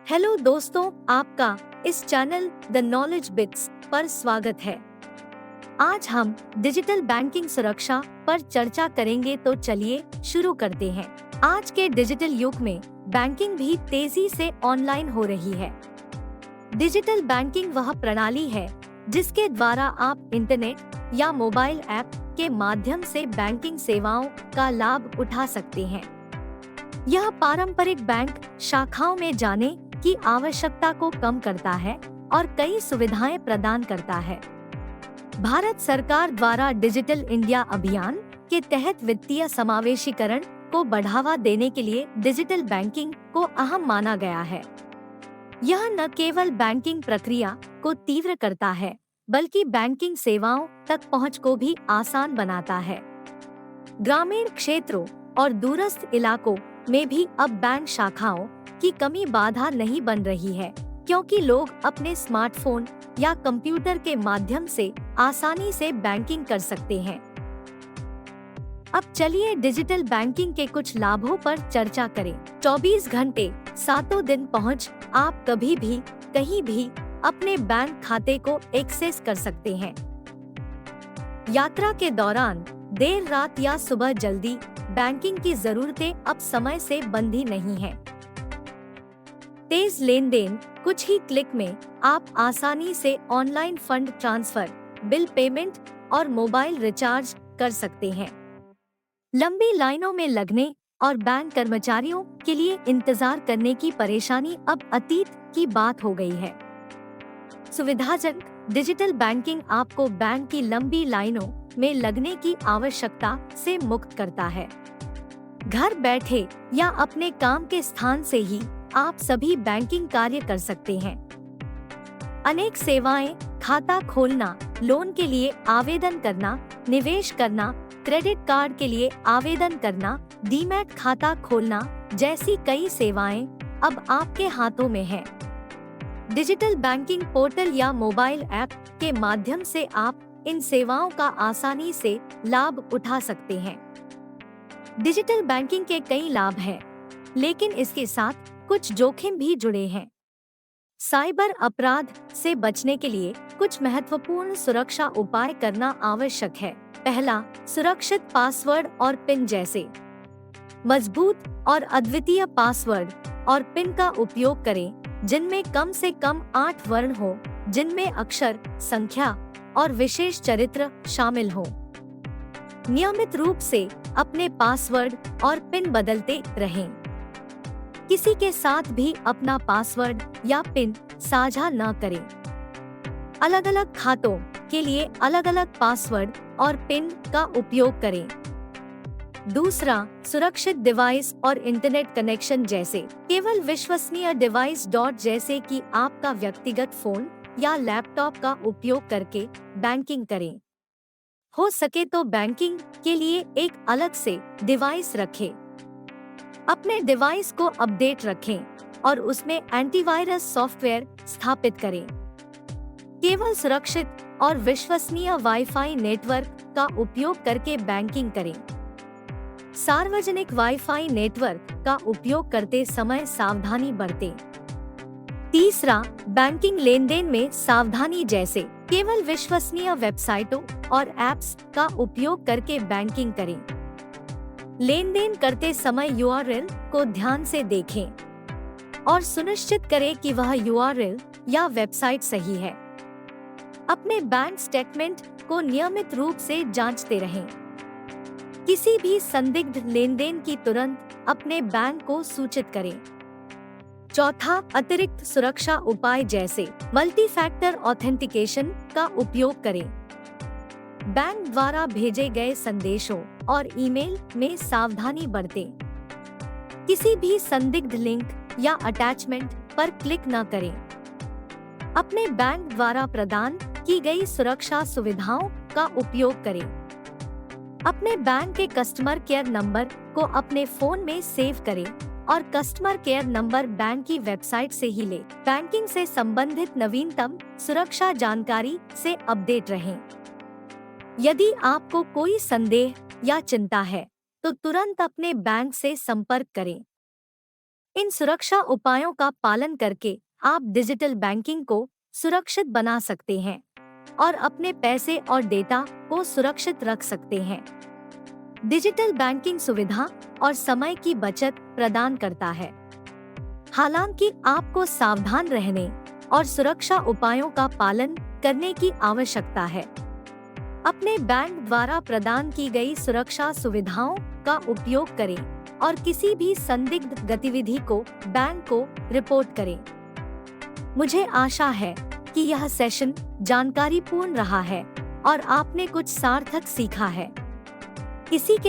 Hello दोस्तों, आपका इस चैनल द नॉलेज बिट्स पर स्वागत है। आज हम डिजिटल बैंकिंग सुरक्षा पर चर्चा करेंगे, तो चलिए शुरू करते हैं। आज के डिजिटल युग में बैंकिंग भी तेजी से ऑनलाइन हो रही है। डिजिटल बैंकिंग वह प्रणाली है जिसके द्वारा आप इंटरनेट या मोबाइल ऐप के माध्यम से बैंकिंग सेवाओं का लाभ उठा सकते हैं। यह पारंपरिक बैंक शाखाओं में जाने की आवश्यकता को कम करता है और कई सुविधाएं प्रदान करता है। भारत सरकार द्वारा डिजिटल इंडिया अभियान के तहत वित्तीय समावेशीकरण को बढ़ावा देने के लिए डिजिटल बैंकिंग को अहम माना गया है। यह न केवल बैंकिंग प्रक्रिया को तीव्र करता है, बल्कि बैंकिंग सेवाओं तक पहुंच को भी आसान बनाता है। ग्रामीण क्षेत्रों और दूरस्थ इलाकों में भी अब बैंक शाखाओं की कमी बाधा नहीं बन रही है, क्योंकि लोग अपने स्मार्टफोन या कंप्यूटर के माध्यम से आसानी से बैंकिंग कर सकते हैं। अब चलिए डिजिटल बैंकिंग के कुछ लाभों पर चर्चा करें। 24 घंटे 7 दिन पहुंच, आप कभी भी कहीं भी अपने बैंक खाते को एक्सेस कर सकते हैं। यात्रा के दौरान देर रात या सुबह जल्दी बैंकिंग की जरूरतें अब समय से बंधी नहीं हैं। तेज लेन देन, कुछ ही क्लिक में आप आसानी से online fund transfer, bill payment और मोबाइल रिचार्ज कर सकते हैं। लंबी लाइनों में लगने और बैंक कर्मचारियों के लिए इंतजार करने की परेशानी अब अतीत की बात हो गई है। सुविधाजनक डिजिटल बैंकिंग आपको बैंक की लंबी लाइनों में लगने की आवश्यकता से मुक्त करता है। घर बैठे या अपने काम के स्थान से ही आप सभी बैंकिंग कार्य कर सकते हैं। अनेक सेवाएं, खाता खोलना, लोन के लिए आवेदन करना, निवेश करना, क्रेडिट कार्ड के लिए आवेदन करना, डीमैट खाता खोलना जैसी कई सेवाएं अब आपके हाथों में है। डिजिटल बैंकिंग पोर्टल या मोबाइल ऐप के माध्यम से आप इन सेवाओं का आसानी से लाभ उठा सकते हैं। डिजिटल बैंकिंग के कई लाभ हैं, लेकिन इसके साथ कुछ जोखिम भी जुड़े हैं। साइबर अपराध से बचने के लिए कुछ महत्वपूर्ण सुरक्षा उपाय करना आवश्यक है। पहला, सुरक्षित पासवर्ड और पिन जैसे मजबूत और अद्वितीय पासवर्ड और पिन का उपयोग करें, जिनमें कम से कम 8 वर्ण हो, जिनमें अक्षर, संख्या और विशेष चरित्र शामिल हो। नियमित रूप से अपने पासवर्ड और पिन बदलते रहें। किसी के साथ भी अपना पासवर्ड या पिन साझा न करें। अलग अलग खातों के लिए अलग अलग पासवर्ड और पिन का उपयोग करें। दूसरा, सुरक्षित डिवाइस और इंटरनेट कनेक्शन जैसे केवल विश्वसनीय डिवाइस जैसे कि आपका व्यक्तिगत फोन या लैपटॉप का उपयोग करके बैंकिंग करें। हो सके तो बैंकिंग के लिए एक अलग से डिवाइस रखें। अपने डिवाइस को अपडेट रखें और उसमें एंटीवायरस सॉफ्टवेयर स्थापित करें। केवल सुरक्षित और विश्वसनीय वाईफाई नेटवर्क का उपयोग करके बैंकिंग करें। सार्वजनिक वाईफाई नेटवर्क का उपयोग करते समय सावधानी बरतें। तीसरा, बैंकिंग लेनदेन में सावधानी जैसे केवल विश्वसनीय वेबसाइटों और ऐप्स का उपयोग करके बैंकिंग करें। लेनदेन करते समय यूआरएल को ध्यान से देखें और सुनिश्चित करें कि वह यूआरएल या वेबसाइट सही है। अपने बैंक स्टेटमेंट को नियमित रूप से जांचते रहें। किसी भी संदिग्ध लेनदेन की तुरंत अपने बैंक को सूचित करें। चौथा, अतिरिक्त सुरक्षा उपाय जैसे मल्टी फैक्टर ऑथेंटिकेशन का उपयोग करें। बैंक द्वारा भेजे गए संदेशों और ईमेल में सावधानी बरतें। किसी भी संदिग्ध लिंक या अटैचमेंट पर क्लिक न करें। अपने बैंक द्वारा प्रदान की गई सुरक्षा सुविधाओं का उपयोग करें। अपने बैंक के कस्टमर केयर नंबर को अपने फोन में सेव करें और कस्टमर केयर नंबर बैंक की वेबसाइट से ही लें। बैंकिंग से संबंधित नवीनतम सुरक्षा जानकारी से अपडेट रहें। यदि आपको कोई संदेह या चिंता है, तो तुरंत अपने बैंक से संपर्क करें। इन सुरक्षा उपायों का पालन करके आप डिजिटल बैंकिंग को सुरक्षित बना सकते हैं और अपने पैसे और डेटा को सुरक्षित रख सकते हैं। डिजिटल बैंकिंग सुविधा और समय की बचत प्रदान करता है। हालांकि आपको सावधान रहने और सुरक्षा उपायों का पालन करने की आवश्यकता है। अपने बैंक द्वारा प्रदान की गई सुरक्षा सुविधाओं का उपयोग करें और किसी भी संदिग्ध गतिविधि को बैंक को रिपोर्ट करें। मुझे आशा है कि यह सेशन जानकारीपूर्ण रहा है और आपने कुछ सार्थक सीखा है। इसी के